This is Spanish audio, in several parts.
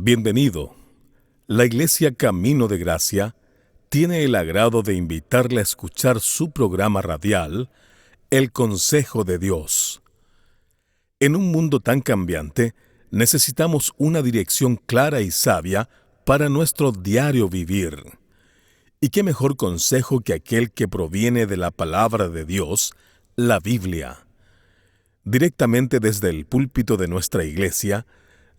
Bienvenido. La Iglesia Camino de Gracia tiene el agrado de invitarle a escuchar su programa radial, El Consejo de Dios. En un mundo tan cambiante, necesitamos una dirección clara y sabia para nuestro diario vivir. ¿Y qué mejor consejo que aquel que proviene de la palabra de Dios, la Biblia? Directamente desde el púlpito de nuestra iglesia,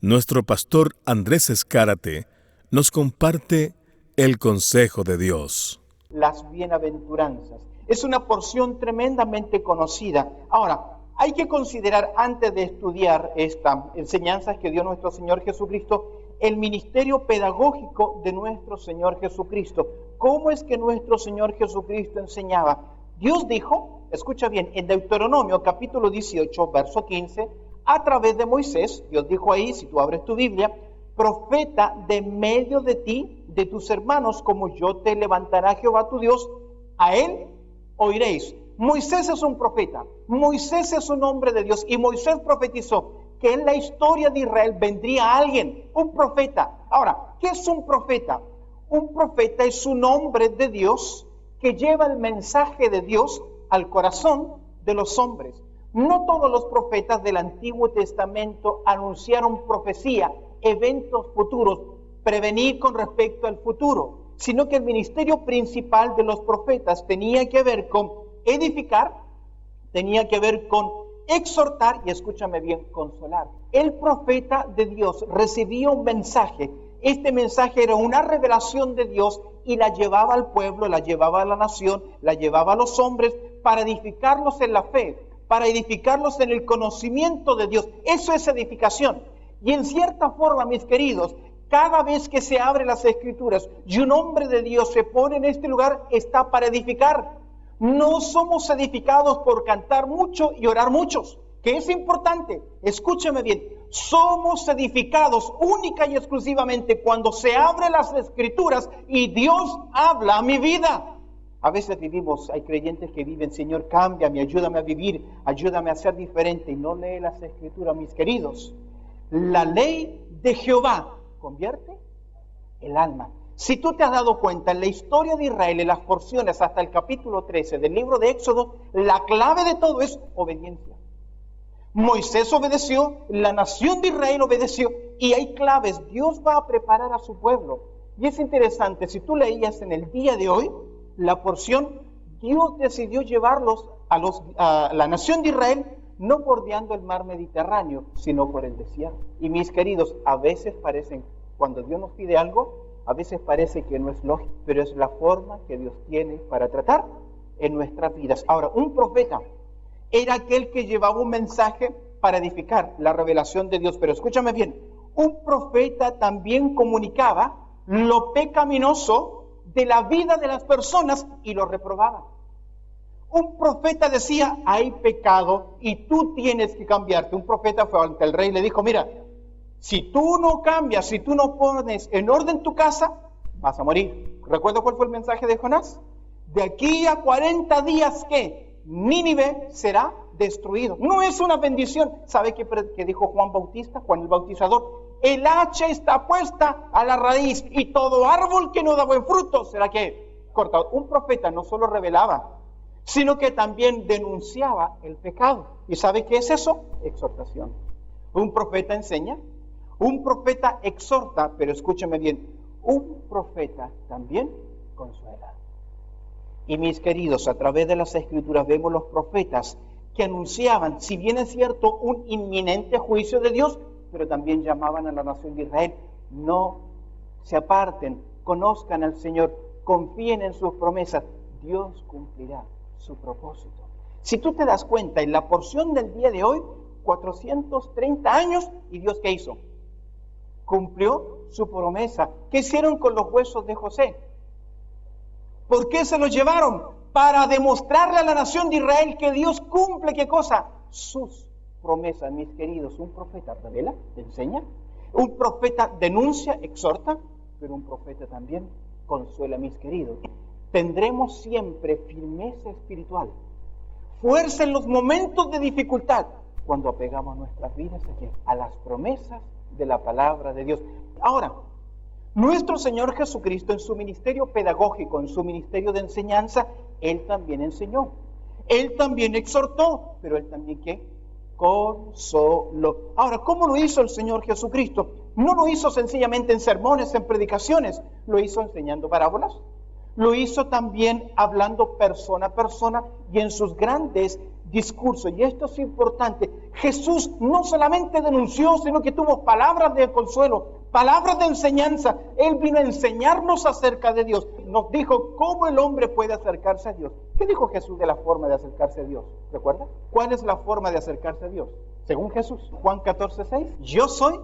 nuestro pastor Andrés Escárate nos comparte el consejo de Dios. Las bienaventuranzas. Es una porción tremendamente conocida. Ahora, hay que considerar antes de estudiar esta enseñanza que dio nuestro Señor Jesucristo, el ministerio pedagógico de nuestro Señor Jesucristo. ¿Cómo es que nuestro Señor Jesucristo enseñaba? Dios dijo, escucha bien, en Deuteronomio capítulo 18, verso 15, a través de Moisés, Dios dijo ahí, si tú abres tu Biblia, profeta de medio de ti, de tus hermanos, como yo te levantará Jehová tu Dios, a él oiréis. Moisés es un profeta, Moisés es un hombre de Dios, y Moisés profetizó que en la historia de Israel vendría alguien, un profeta. Ahora, ¿qué es un profeta? Un profeta es un hombre de Dios que lleva el mensaje de Dios al corazón de los hombres. No todos los profetas del Antiguo Testamento anunciaron profecía, eventos futuros, prevenir con respecto al futuro, sino que el ministerio principal de los profetas tenía que ver con edificar, tenía que ver con exhortar y, escúchame bien, consolar. El profeta de Dios recibía un mensaje. Este mensaje era una revelación de Dios y la llevaba al pueblo, la llevaba a la nación, la llevaba a los hombres para edificarlos en la fe, para edificarlos en el conocimiento de Dios. Eso es edificación. Y en cierta forma, mis queridos, cada vez que se abren las Escrituras y un hombre de Dios se pone en este lugar, está para edificar. No somos edificados por cantar mucho y orar muchos, que es importante. Escúchame bien, somos edificados única y exclusivamente cuando se abren las Escrituras y Dios habla a mi vida. A veces vivimos, hay creyentes que viven, Señor, cámbiame, ayúdame a vivir, ayúdame a ser diferente, y no lee las Escrituras, mis queridos. La ley de Jehová convierte el alma. Si tú te has dado cuenta, en la historia de Israel, en las porciones hasta el capítulo 13 del libro de Éxodo, la clave de todo es obediencia. Moisés obedeció, la nación de Israel obedeció, y hay claves. Dios va a preparar a su pueblo. Y es interesante, si tú leías en el día de hoy, la porción, Dios decidió llevarlos a la nación de Israel, no bordeando el mar Mediterráneo, sino por el desierto. Y mis queridos, a veces parecen, cuando Dios nos pide algo, a veces parece que no es lógico, pero es la forma que Dios tiene para tratar en nuestras vidas. Ahora, un profeta era aquel que llevaba un mensaje para edificar la revelación de Dios. Pero escúchame bien, un profeta también comunicaba lo pecaminoso de la vida de las personas y lo reprobaba. Un profeta decía, hay pecado y tú tienes que cambiarte. Un profeta fue ante el rey y le dijo, mira, si tú no cambias, si tú no pones en orden tu casa, vas a morir. ¿Recuerda cuál fue el mensaje de Jonás? De aquí a 40 días, ¿qué? Nínive será destruido. No es una bendición. ¿Sabe qué dijo Juan Bautista, Juan el Bautizador? El hacha está puesta a la raíz y todo árbol que no da buen fruto será que cortado. Un profeta no solo revelaba, sino que también denunciaba el pecado. ¿Y sabe qué es eso? Exhortación. Un profeta enseña, un profeta exhorta, pero escúchame bien, un profeta también consuela. Y mis queridos, a través de las Escrituras vemos los profetas que anunciaban, si bien es cierto, un inminente juicio de Dios, pero también llamaban a la nación de Israel, no se aparten, conozcan al Señor, confíen en sus promesas, Dios cumplirá su propósito. Si tú te das cuenta, en la porción del día de hoy, 430 años, ¿y Dios qué hizo? Cumplió su promesa. ¿Qué hicieron con los huesos de José? ¿Por qué se los llevaron? Para demostrarle a la nación de Israel que Dios cumple, ¿qué cosa? Sus promesas, mis queridos. Un profeta revela, enseña. Un profeta denuncia, exhorta. Pero un profeta también consuela, mis queridos. Tendremos siempre firmeza espiritual, fuerza en los momentos de dificultad, cuando apegamos nuestras vidas a las promesas de la palabra de Dios. Ahora, nuestro Señor Jesucristo en su ministerio pedagógico, en su ministerio de enseñanza, Él también enseñó. Él también exhortó, pero Él también ¿qué? Consoló. Ahora, ¿cómo lo hizo el Señor Jesucristo? No lo hizo sencillamente en sermones, en predicaciones, lo hizo enseñando parábolas. Lo hizo también hablando persona a persona y en sus grandes discursos. Y esto es importante. Jesús no solamente denunció, sino que tuvo palabras de consuelo, palabras de enseñanza. Él vino a enseñarnos acerca de Dios. Nos dijo cómo el hombre puede acercarse a Dios. ¿Qué dijo Jesús de la forma de acercarse a Dios? ¿Recuerda? ¿Cuál es la forma de acercarse a Dios? Según Jesús, Juan 14:6. Yo soy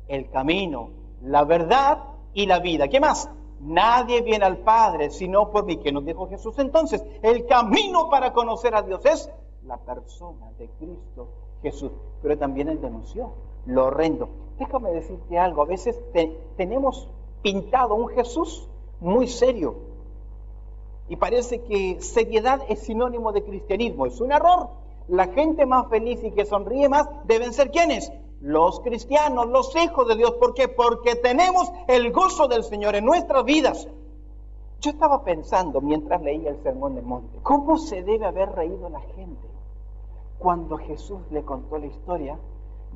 el camino, la verdad y la vida. ¿Qué más? Nadie viene al Padre sino por mí. ¿Qué nos dijo Jesús entonces? El camino para conocer a Dios es la persona de Cristo Jesús. Pero también Él denunció lo horrendo. Déjame decirte algo. A veces tenemos pintado un Jesús muy serio. Y parece que seriedad es sinónimo de cristianismo. Es un error. La gente más feliz y que sonríe más deben ser ¿quiénes? Los cristianos, los hijos de Dios. ¿Por qué? Porque tenemos el gozo del Señor en nuestras vidas. Yo estaba pensando mientras leía el Sermón del Monte, ¿cómo se debe haber reído la gente cuando Jesús le contó la historia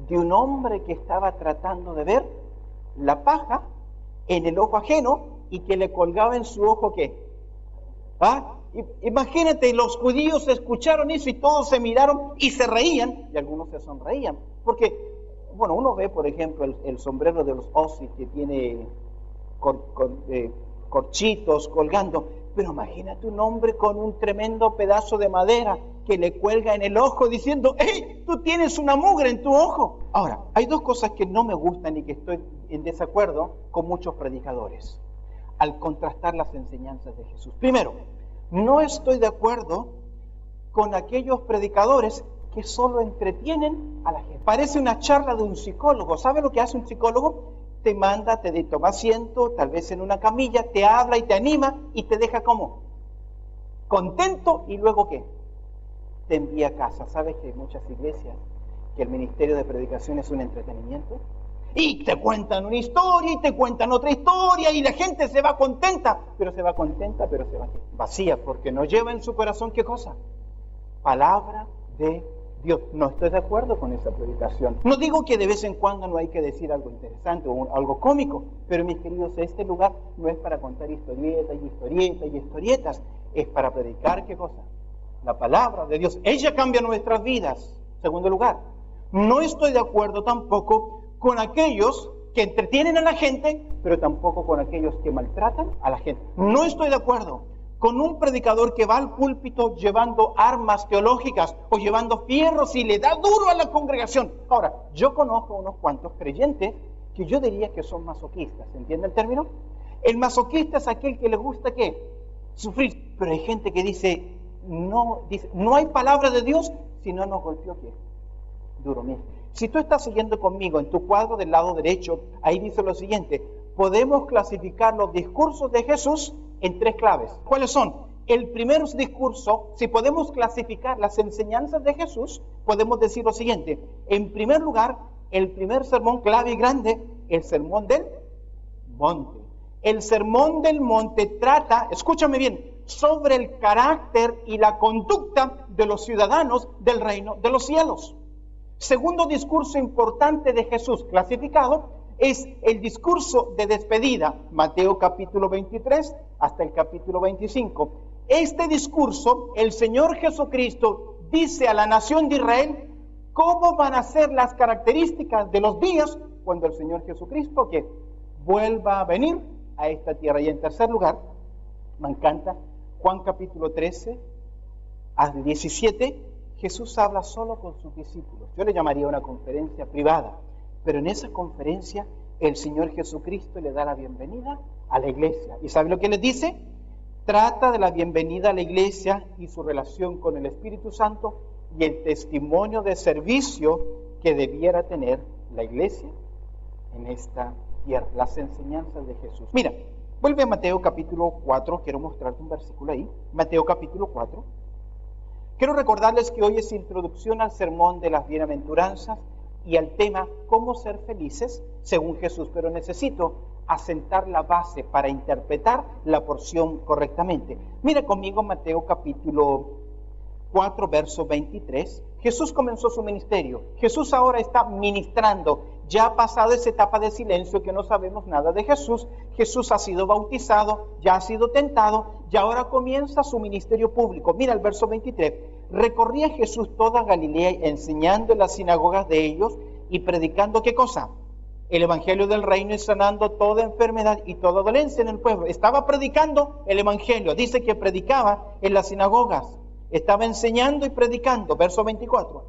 de un hombre que estaba tratando de ver la paja en el ojo ajeno y que le colgaba en su ojo ¿qué? Imagínate, los judíos escucharon eso y todos se miraron y se reían, y algunos se sonreían, porque bueno, uno ve, por ejemplo, el sombrero de los Ozzy que tiene corchitos colgando, pero imagínate un hombre con un tremendo pedazo de madera que le cuelga en el ojo diciendo, ¡hey, tú tienes una mugre en tu ojo! Ahora, hay dos cosas que no me gustan y que estoy en desacuerdo con muchos predicadores al contrastar las enseñanzas de Jesús. Primero, no estoy de acuerdo con aquellos predicadores que solo entretienen a la gente. Parece una charla de un psicólogo. ¿Sabe lo que hace un psicólogo? Te manda, te toma asiento, tal vez en una camilla, te habla y te anima y te deja como contento y luego ¿qué? Te envía a casa. ¿Sabes que en muchas iglesias que el ministerio de predicación es un entretenimiento? Y te cuentan una historia y te cuentan otra historia y la gente se va contenta, pero se va vacía porque no lleva en su corazón ¿qué cosa? Palabra de Dios. No estoy de acuerdo con esa predicación. No digo que de vez en cuando no hay que decir algo interesante o algo cómico, pero mis queridos, este lugar no es para contar historietas y historietas y historietas, es para predicar ¿qué cosa? La palabra de Dios. Ella cambia nuestras vidas. Segundo lugar, no estoy de acuerdo tampoco con aquellos que entretienen a la gente, pero tampoco con aquellos que maltratan a la gente. No estoy de acuerdo con un predicador que va al púlpito llevando armas teológicas o llevando fierros y le da duro a la congregación. Ahora, yo conozco unos cuantos creyentes que yo diría que son masoquistas. ¿Entiende el término? El masoquista es aquel que le gusta ¿qué? Sufrir. Pero hay gente que dice, no hay palabra de Dios si no nos golpeó ¿qué? Duro. Mira, si tú estás siguiendo conmigo en tu cuadro del lado derecho, ahí dice lo siguiente: podemos clasificar los discursos de Jesús en tres claves. ¿Cuáles son? El primer discurso, si podemos clasificar las enseñanzas de Jesús, podemos decir lo siguiente. En primer lugar, el primer sermón clave y grande, el sermón del monte. El sermón del monte trata, escúchame bien, sobre el carácter y la conducta de los ciudadanos del reino de los cielos. Segundo discurso importante de Jesús clasificado es el discurso de despedida, Mateo capítulo 23 hasta el capítulo 25. Este discurso, el Señor Jesucristo dice a la nación de Israel cómo van a ser las características de los días cuando el Señor Jesucristo que vuelva a venir a esta tierra. Y en tercer lugar, me encanta, Juan capítulo 13 al 17, Jesús habla solo con sus discípulos. Yo le llamaría una conferencia privada, pero en esa conferencia el Señor Jesucristo le da la bienvenida a la iglesia. ¿Y sabe lo que les dice? Trata de la bienvenida a la iglesia y su relación con el Espíritu Santo y el testimonio de servicio que debiera tener la iglesia en esta tierra. Las enseñanzas de Jesús. Mira, vuelve a Mateo capítulo 4, quiero mostrarte un versículo ahí. Mateo capítulo 4. Quiero recordarles que hoy es introducción al sermón de las bienaventuranzas y al tema cómo ser felices según Jesús, pero necesito asentar la base para interpretar la porción correctamente. Mira conmigo Mateo capítulo 4, verso 23. Jesús comenzó su ministerio. Jesús ahora está ministrando. Ya ha pasado esa etapa de silencio que no sabemos nada de Jesús. Jesús ha sido bautizado, ya ha sido tentado y ahora comienza su ministerio público. Mira el verso 23. Recorría Jesús toda Galilea enseñando en las sinagogas de ellos y predicando ¿qué cosa? El evangelio del reino y sanando toda enfermedad y toda dolencia en el pueblo. Estaba predicando el evangelio. Dice que predicaba en las sinagogas. Estaba enseñando y predicando. Verso 24.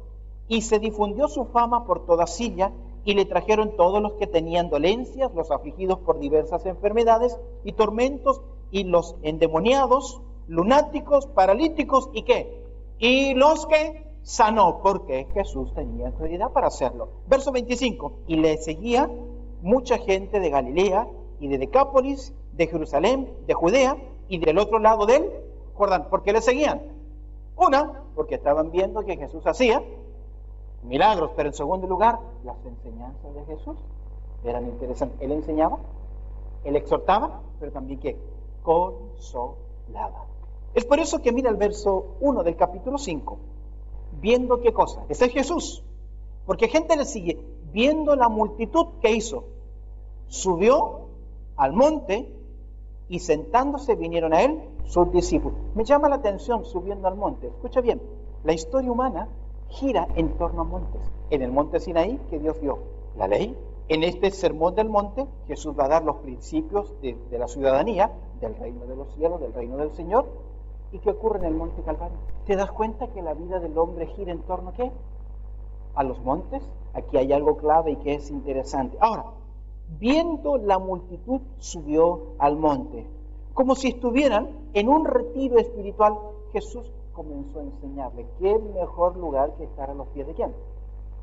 Y se difundió su fama por toda Siria y le trajeron todos los que tenían dolencias, los afligidos por diversas enfermedades y tormentos y los endemoniados, lunáticos, paralíticos y ¿qué? Y los que sanó, porque Jesús tenía autoridad para hacerlo. Verso 25. Y le seguía mucha gente de Galilea y de Decápolis, de Jerusalén, de Judea y del otro lado del Jordán. ¿Por qué le seguían? Una, porque estaban viendo que Jesús hacía milagros, pero en segundo lugar, las enseñanzas de Jesús eran interesantes. Él enseñaba, él exhortaba, pero también que consolaba. Es por eso que mira el verso 1 del capítulo 5. Viendo qué cosa, ese es Jesús, porque gente le sigue, viendo la multitud que hizo, subió al monte y sentándose vinieron a él sus discípulos. Me llama la atención subiendo al monte. Escucha bien, la historia humana gira en torno a montes. En el monte Sinaí que Dios dio la ley. En este sermón del monte Jesús va a dar los principios de la ciudadanía, del reino de los cielos, del reino del Señor. ¿Y qué ocurre en el monte Calvario? ¿Te das cuenta que la vida del hombre gira en torno a qué? A los montes. Aquí hay algo clave y que es interesante. Ahora, viendo la multitud subió al monte. Como si estuvieran en un retiro espiritual, Jesús comenzó a enseñarle. ¿Qué mejor lugar que estar a los pies de quién?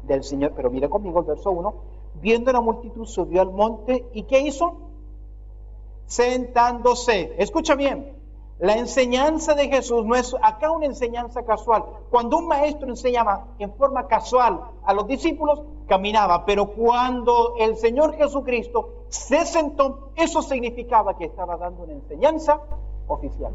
Del Señor. Pero mira conmigo el verso 1. Viendo la multitud subió al monte y ¿qué hizo? Sentándose. Escucha bien. La enseñanza de Jesús no es acá una enseñanza casual. Cuando un maestro enseñaba en forma casual a los discípulos, caminaba. Pero cuando el Señor Jesucristo se sentó, eso significaba que estaba dando una enseñanza oficial.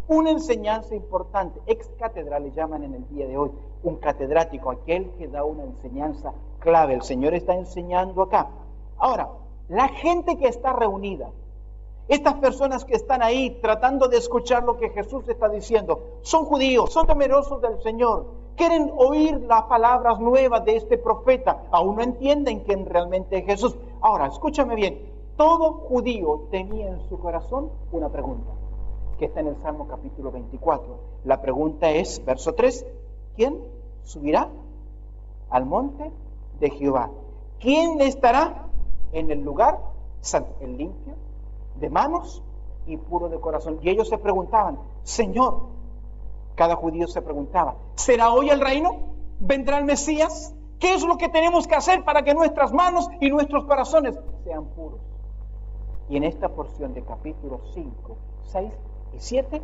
Una enseñanza importante. Ex cátedra le llaman en el día de hoy. Un catedrático, aquel que da una enseñanza clave. El Señor está enseñando acá. Ahora, la gente que está reunida, estas personas que están ahí tratando de escuchar lo que Jesús está diciendo, son judíos, son temerosos del Señor, quieren oír las palabras nuevas de este profeta, aún no entienden quién realmente es Jesús. Ahora, escúchame bien, todo judío tenía en su corazón una pregunta, que está en el Salmo capítulo 24. La pregunta es, verso 3, ¿quién subirá al monte de Jehová? ¿Quién estará en el lugar santo? El limpio de manos y puro de corazón. Y ellos se preguntaban, Señor, cada judío se preguntaba, ¿será hoy el reino? ¿Vendrá el Mesías? ¿Qué es lo que tenemos que hacer para que nuestras manos y nuestros corazones sean puros? Y en esta porción de capítulos 5, 6 y 7,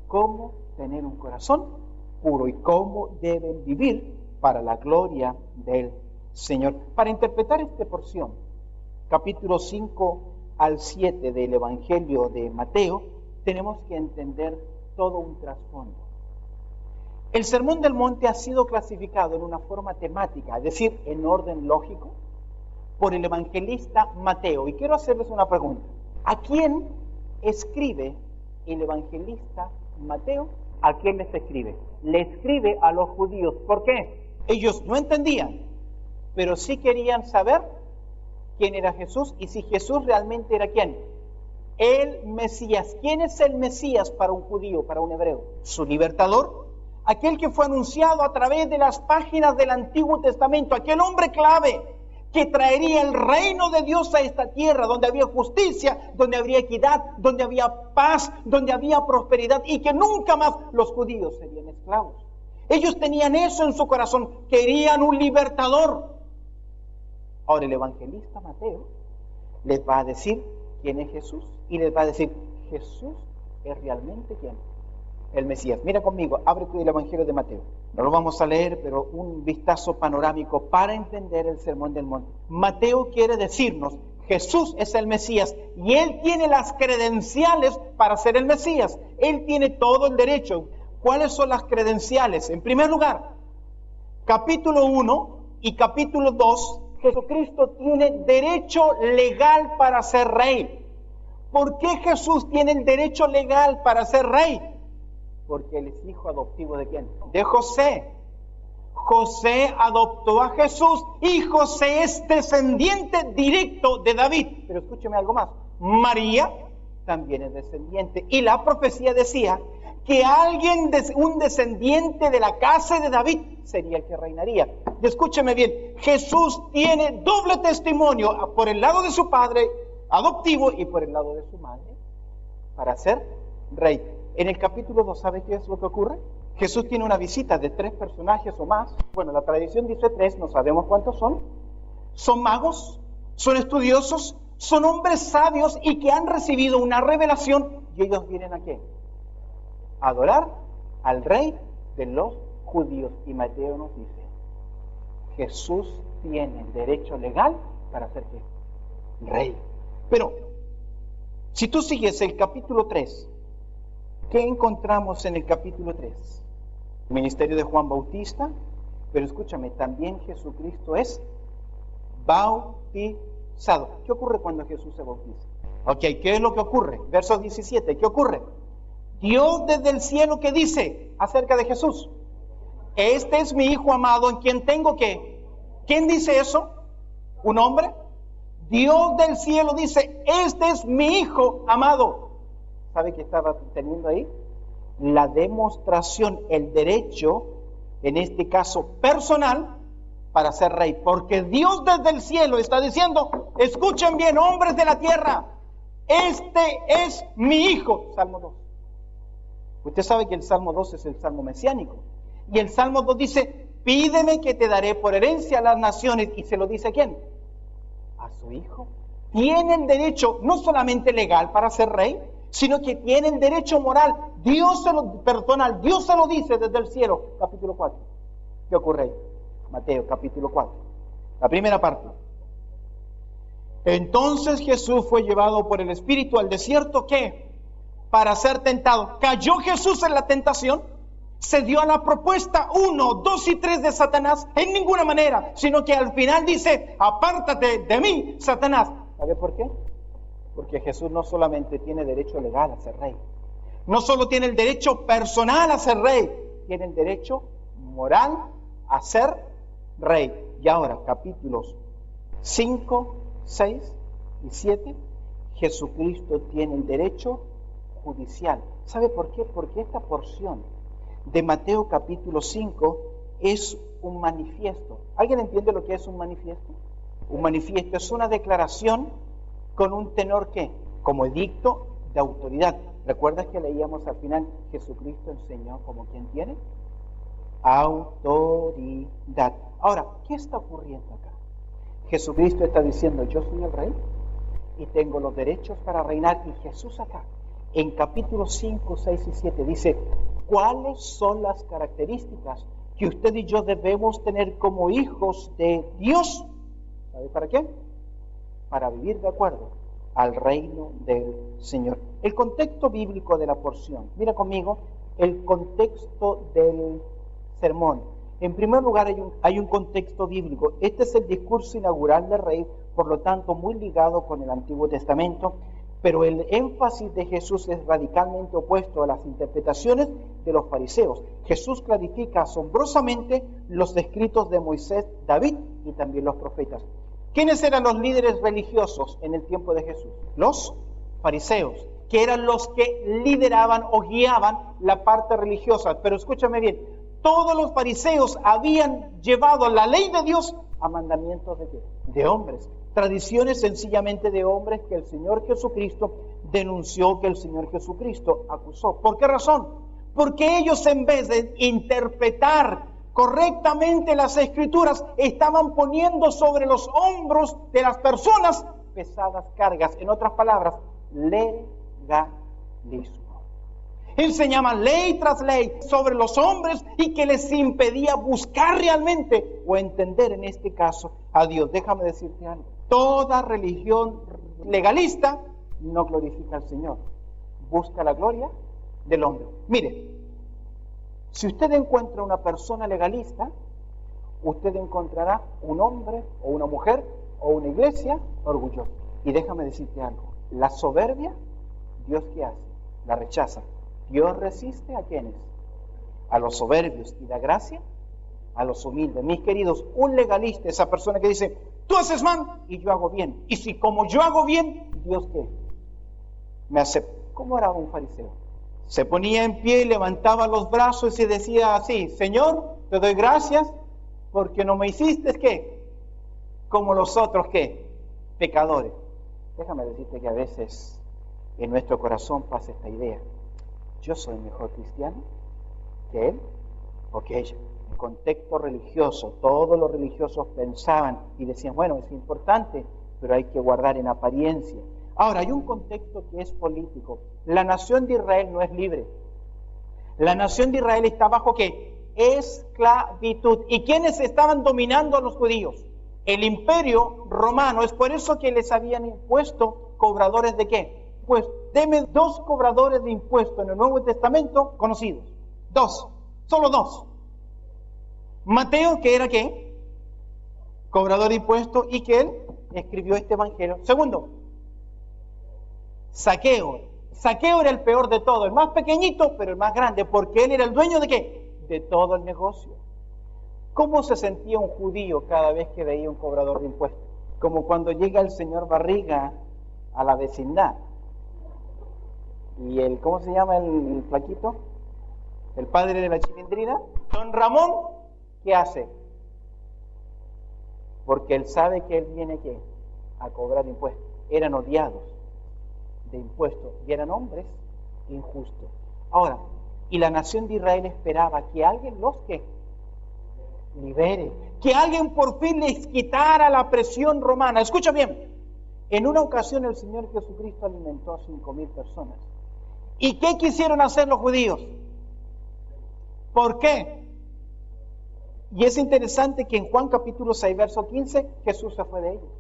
cómo tener un corazón puro y cómo deben vivir para la gloria del Señor. Para interpretar esta porción, capítulo 5 al 7 del Evangelio de Mateo, tenemos que entender todo un trasfondo. El Sermón del Monte ha sido clasificado en una forma temática, es decir, en orden lógico, por el evangelista Mateo. Y quiero hacerles una pregunta. ¿A quién escribe el evangelista Mateo? ¿A quién les escribe? Le escribe a los judíos. ¿Por qué? Ellos no entendían, pero sí querían saber quién era Jesús y si Jesús realmente era quién. El Mesías. ¿Quién es el Mesías para un judío, para un hebreo? Su libertador, aquel que fue anunciado a través de las páginas del Antiguo Testamento, aquel hombre clave que traería el reino de Dios a esta tierra, donde había justicia, donde habría equidad, donde había paz, donde había prosperidad y que nunca más los judíos serían esclavos. Ellos tenían eso en su corazón, querían un libertador. Ahora el evangelista Mateo les va a decir quién es Jesús y les va a decir, Jesús es realmente quién. el Mesías. Mira conmigo, abre el Evangelio de Mateo. No lo vamos a leer, pero un vistazo panorámico para entender el Sermón del Monte. Mateo quiere decirnos, Jesús es el Mesías y Él tiene las credenciales para ser el Mesías. Él tiene todo el derecho. ¿Cuáles son las credenciales? En primer lugar, capítulo 1 y capítulo 2, Jesucristo tiene derecho legal para ser rey. ¿Por qué Jesús tiene el derecho legal para ser rey? Porque Él es hijo adoptivo ¿de quién? De José. José adoptó a Jesús y José es descendiente directo de David. Pero escúcheme algo más. María también es descendiente. Y la profecía decía que alguien, un descendiente de la casa de David, sería el que reinaría. Y escúcheme bien, Jesús tiene doble testimonio por el lado de su padre adoptivo y por el lado de su madre para ser rey. En el capítulo 2, ¿sabe qué es lo que ocurre? Jesús tiene una visita de 3 personajes o más. Bueno, la tradición dice 3, no sabemos cuántos son. Son magos, son estudiosos, son hombres sabios y que han recibido una revelación. ¿Y ellos vienen a qué? A adorar al rey de los judíos. Y Mateo nos dice, Jesús tiene derecho legal para ser ¿qué? Rey. Pero, si tú sigues el capítulo 3, ¿qué encontramos en el capítulo 3? El ministerio de Juan Bautista, pero escúchame, también Jesucristo es bautizado. ¿Qué ocurre cuando Jesús se bautiza? Ok, ¿qué es lo que ocurre? Verso 17, ¿qué ocurre? Dios desde el cielo, ¿qué dice acerca de Jesús? Este es mi Hijo amado en quien tengo que... ¿Quién dice eso? ¿Un hombre? Dios del cielo dice, este es mi Hijo amado. ¿Sabe qué estaba teniendo ahí? La demostración, el derecho, en este caso personal, para ser rey. Porque Dios desde el cielo está diciendo, escuchen bien, hombres de la tierra, este es mi Hijo. Salmo 2. Usted sabe que el Salmo 2 es el Salmo mesiánico. Y el Salmo 2 dice, pídeme que te daré por herencia a las naciones. ¿Y se lo dice a quién? A su Hijo. Tiene el derecho, no solamente legal para ser rey, sino que tiene el derecho moral. Dios se lo dice desde el cielo. Capítulo 4. ¿Qué ocurre ahí? Mateo, capítulo 4. La primera parte. Entonces Jesús fue llevado por el Espíritu al desierto, ¿qué? Para ser tentado. ¿Cayó Jesús en la tentación? ¿Se dio a la propuesta 1, 2 y 3 de Satanás? En ninguna manera, sino que al final dice, apártate de mí, Satanás. ¿Sabe por qué? Porque Jesús no solamente tiene derecho legal a ser rey, no solo tiene el derecho personal a ser rey, tiene el derecho moral a ser rey. Y ahora, capítulos 5, 6 y 7, Jesucristo tiene el derecho judicial. ¿Sabe por qué? Porque esta porción de Mateo capítulo 5 es un manifiesto. ¿Alguien entiende lo que es un manifiesto? Un manifiesto es una declaración con un tenor ¿qué? Como edicto de autoridad. ¿Recuerdas que leíamos al final? Jesucristo enseñó como quien tiene autoridad. Ahora, ¿qué está ocurriendo acá? Jesucristo está diciendo, yo soy el rey y tengo los derechos para reinar. Y Jesús acá, en capítulos 5, 6 y 7, dice, ¿cuáles son las características que usted y yo debemos tener como hijos de Dios? ¿Sabe para qué? Para vivir de acuerdo al reino del Señor. El contexto bíblico de la porción. Mira conmigo el contexto del sermón. En primer lugar hay un contexto bíblico. Este es el discurso inaugural del rey, por lo tanto muy ligado con el Antiguo Testamento, pero el énfasis de Jesús es radicalmente opuesto a las interpretaciones de los fariseos. Jesús clarifica asombrosamente los escritos de Moisés, David y también los profetas. ¿Quiénes eran los líderes religiosos en el tiempo de Jesús? Los fariseos, que eran los que lideraban o guiaban la parte religiosa. Pero escúchame bien, todos los fariseos habían llevado la ley de Dios a mandamientos de ¿qué? De hombres. Tradiciones sencillamente de hombres que el Señor Jesucristo denunció, que el Señor Jesucristo acusó. ¿Por qué razón? Porque ellos, en vez de interpretar correctamente las Escrituras, estaban poniendo sobre los hombros de las personas pesadas cargas. En otras palabras, legalismo. Enseñaban ley tras ley sobre los hombres y que les impedía buscar realmente o entender en este caso a Dios. Déjame decirte algo. Toda religión legalista no glorifica al Señor. Busca la gloria del hombre. Mire, si usted encuentra una persona legalista, usted encontrará un hombre o una mujer o una iglesia orgullosa. Y déjame decirte algo. La soberbia, ¿Dios qué hace? La rechaza. Dios resiste a quienes, a los soberbios, y da gracia a los humildes. Mis queridos, un legalista, esa persona que dice, tú haces mal y yo hago bien. Y si como yo hago bien, ¿Dios qué? Me acepta. ¿Cómo era un fariseo? Se ponía en pie, levantaba los brazos y decía así, Señor, te doy gracias porque no me hiciste, ¿qué? Como los otros, ¿qué? Pecadores. Déjame decirte que a veces en nuestro corazón pasa esta idea. Yo soy mejor cristiano que él o que ella. En contexto religioso, todos los religiosos pensaban y decían, bueno, es importante, pero hay que guardar en apariencia. Ahora, hay un contexto que es político. La nación de Israel no es libre. La nación de Israel está bajo ¿qué? Esclavitud. ¿Y quiénes estaban dominando a los judíos? El imperio romano. Es por eso que les habían impuesto cobradores de ¿qué? Pues deme 2 cobradores de impuestos en el Nuevo Testamento conocidos. 2, solo 2. Mateo, que era ¿qué? Cobrador de impuestos, y que él escribió este evangelio. Segundo, Zaqueo. Zaqueo era el peor de todo, el más pequeñito, pero el más grande, porque él era el dueño de ¿qué? De todo el negocio. ¿Cómo se sentía un judío cada vez que veía un cobrador de impuestos? Como cuando llega el señor Barriga a la vecindad. Y el, ¿cómo se llama el flaquito? El padre de la chilindrina. Don Ramón, ¿qué hace? Porque él sabe que él viene ¿qué? A cobrar impuestos. Eran odiados de impuestos y eran hombres injustos. Ahora, y la nación de Israel esperaba que alguien los que libere, que alguien por fin les quitara la presión romana. Escucha bien, en una ocasión el Señor Jesucristo alimentó a 5,000 personas. ¿Y qué quisieron hacer los judíos? ¿Por qué? Y es interesante que en Juan capítulo 6, verso 15, Jesús se fue de ellos.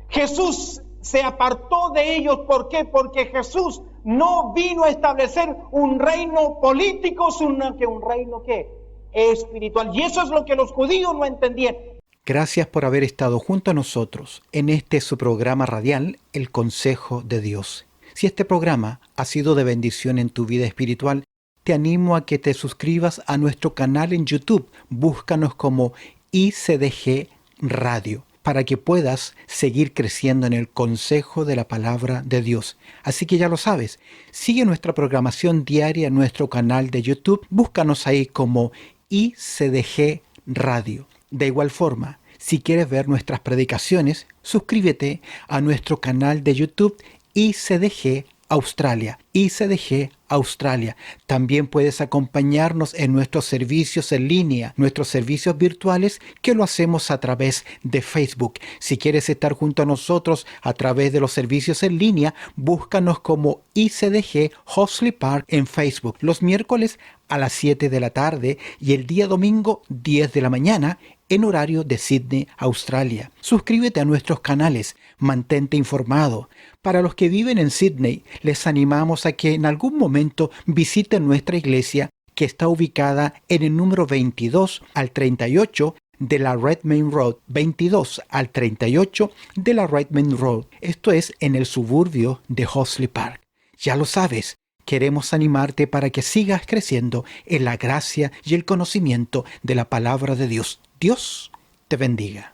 Jesús se apartó de ellos. ¿Por qué? Porque Jesús no vino a establecer un reino político, sino que un reino ¿qué? Espiritual. Y eso es lo que los judíos no entendían. Gracias por haber estado junto a nosotros en este su programa radial, El Consejo de Dios. Si este programa ha sido de bendición en tu vida espiritual, te animo a que te suscribas a nuestro canal en YouTube. Búscanos como ICDG Radio, para que puedas seguir creciendo en el consejo de la palabra de Dios. Así que ya lo sabes, sigue nuestra programación diaria en nuestro canal de YouTube. Búscanos ahí como ICDG Radio. De igual forma, si quieres ver nuestras predicaciones, suscríbete a nuestro canal de YouTube ICDG Australia. ICDG Australia. También puedes acompañarnos en nuestros servicios en línea, nuestros servicios virtuales, que lo hacemos a través de Facebook. Si quieres estar junto a nosotros a través de los servicios en línea, búscanos como ICDG Hosley Park en Facebook. Los miércoles a las 7 de la tarde y el día domingo 10 de la mañana en horario de Sydney, Australia. Suscríbete a nuestros canales, mantente informado. Para los que viven en Sydney, les animamos a que en algún momento visiten nuestra iglesia, que está ubicada en el número 22 al 38 de la Redmayne Road. 22 al 38 de la Redmayne Road. Esto es en el suburbio de Hosley Park. Ya lo sabes. Queremos animarte para que sigas creciendo en la gracia y el conocimiento de la palabra de Dios. Dios te bendiga.